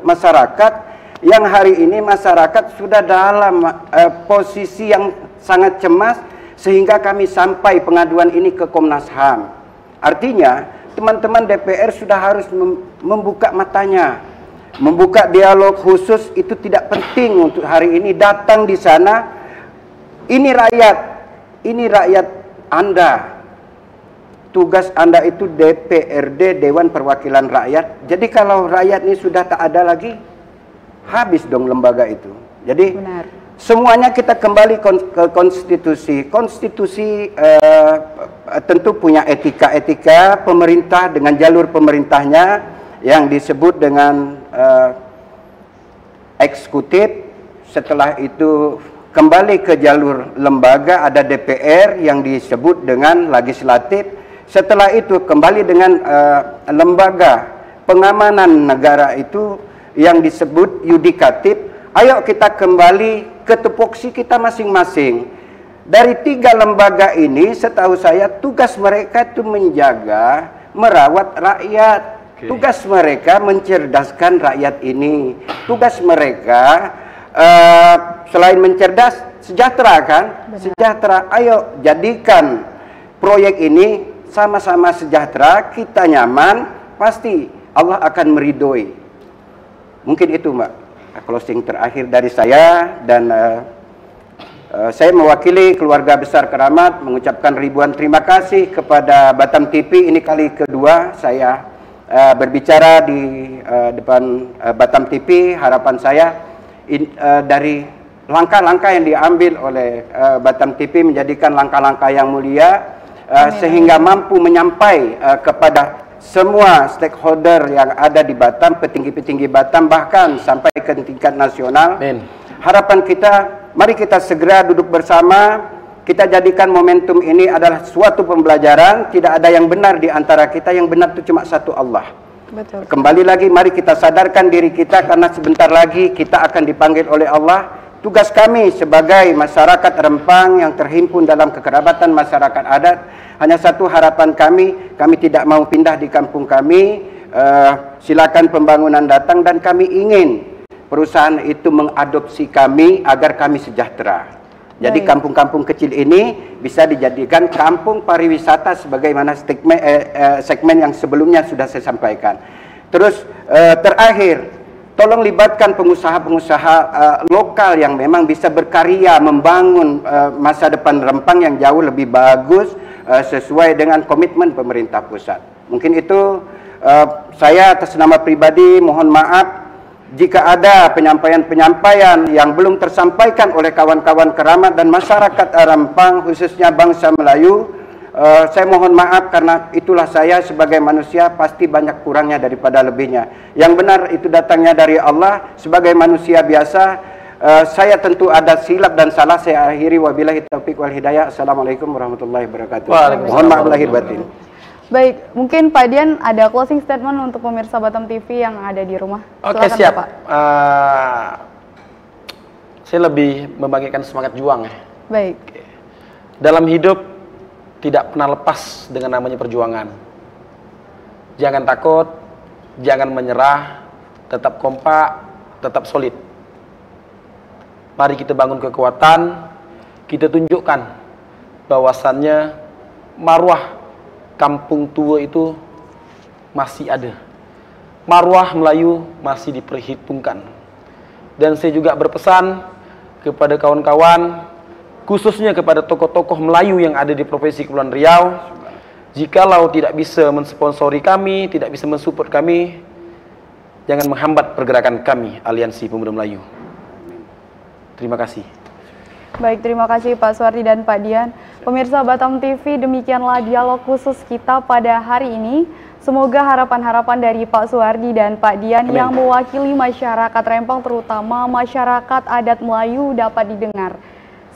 S3: masyarakat yang hari ini masyarakat sudah dalam posisi yang sangat cemas, sehingga kami sampai pengaduan ini ke Komnas HAM. Artinya teman-teman DPR sudah harus membuka matanya, membuka dialog khusus. Itu tidak penting untuk hari ini datang di sana. Ini rakyat Anda. Tugas Anda itu DPRD, Dewan Perwakilan Rakyat. Jadi kalau rakyat ini sudah tak ada lagi, habis dong lembaga itu. Jadi benar. Semuanya kita kembali ke konstitusi. Konstitusi tentu punya etika-etika pemerintah dengan jalur pemerintahnya yang disebut dengan eksekutif. Setelah itu kembali ke jalur lembaga, ada DPR yang disebut dengan legislatif. Setelah itu kembali dengan lembaga pengamanan negara itu yang disebut yudikatif. Ayo kita kembali ke tupoksi kita masing-masing. Dari 3 lembaga ini setahu saya tugas mereka itu menjaga, merawat rakyat. Tugas mereka mencerdaskan rakyat ini. Tugas mereka selain mencerdas, sejahtera kan? Benar. Sejahtera. Ayo jadikan proyek ini sama-sama sejahtera, kita nyaman, pasti Allah akan meridhoi. Mungkin itu Mbak closing terakhir dari saya, dan saya mewakili keluarga besar Keramat mengucapkan ribuan terima kasih kepada Batam TV. Ini kali kedua saya berbicara di depan Batam TV. Harapan saya dari langkah-langkah yang diambil oleh Batam TV menjadikan langkah-langkah yang mulia, sehingga mampu menyampai kepada semua stakeholder yang ada di Batam, petinggi-petinggi Batam, bahkan sampai ke tingkat nasional. Harapan kita, mari kita segera duduk bersama, kita jadikan momentum ini adalah suatu pembelajaran. Tidak ada yang benar di antara kita, yang benar itu cuma satu, Allah. Betul. Kembali lagi, mari kita sadarkan diri kita, karena sebentar lagi kita akan dipanggil oleh Allah. Tugas kami sebagai masyarakat Rempang yang terhimpun dalam kekerabatan masyarakat adat, hanya satu harapan kami tidak mau pindah di kampung kami. Silakan pembangunan datang, dan kami ingin perusahaan itu mengadopsi kami agar kami sejahtera. Jadi kampung-kampung kecil ini bisa dijadikan kampung pariwisata sebagaimana segmen yang sebelumnya sudah saya sampaikan. Terus terakhir, tolong libatkan pengusaha-pengusaha lokal yang memang bisa berkarya membangun masa depan Rempang yang jauh lebih bagus sesuai dengan komitmen pemerintah pusat. Mungkin itu saya atas nama pribadi mohon maaf jika ada penyampaian-penyampaian yang belum tersampaikan oleh kawan-kawan Keramat dan masyarakat Rempang, khususnya bangsa Melayu. Saya mohon maaf, karena itulah saya sebagai manusia, pasti banyak kurangnya daripada lebihnya. Yang benar itu datangnya dari Allah. Sebagai manusia biasa, saya tentu ada silap dan salah. Saya akhiri, wabillahi taufiq wal hidayah. Assalamualaikum warahmatullahi wabarakatuh. Mohon maaf lahir batin.
S2: Baik, mungkin Pak Dian ada closing statement untuk pemirsa Batam TV yang ada di rumah.
S4: Oke, siap. Pak. Saya lebih membagikan semangat juang ya.
S2: Baik.
S4: Dalam hidup tidak pernah lepas dengan namanya perjuangan. Jangan takut, jangan menyerah, tetap kompak, tetap solid. Mari kita bangun kekuatan, kita tunjukkan bahwasannya marwah kampung tua itu masih ada. Marwah Melayu masih diperhitungkan. Dan saya juga berpesan kepada kawan-kawan, khususnya kepada tokoh-tokoh Melayu yang ada di Provinsi Kepulauan Riau, jikalau tidak bisa mensponsori kami, tidak bisa mensupport kami, jangan menghambat pergerakan kami, Aliansi Pemuda Melayu. Terima kasih.
S2: Baik, terima kasih Pak Suwardi dan Pak Dian. Pemirsa Batam TV, demikianlah dialog khusus kita pada hari ini. Semoga harapan-harapan dari Pak Suwardi dan Pak Dian yang mewakili masyarakat Rempang, terutama masyarakat adat Melayu, dapat didengar.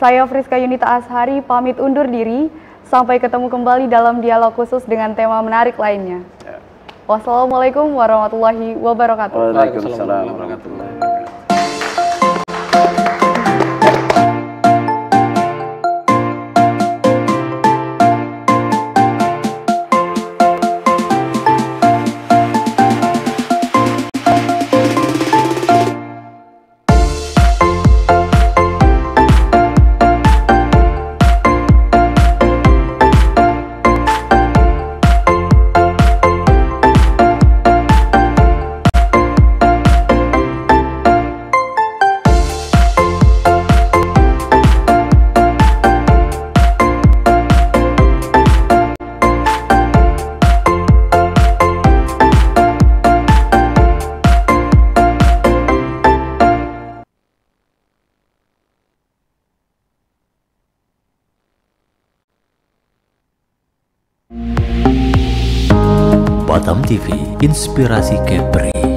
S2: Saya Friska Yunita Ashari pamit undur diri. Sampai ketemu kembali dalam dialog khusus dengan tema menarik lainnya. Wassalamualaikum warahmatullahi wabarakatuh.
S3: Waalaikumsalam warahmatullahi wabarakatuh.
S10: Batam TV, inspirasi Kepri.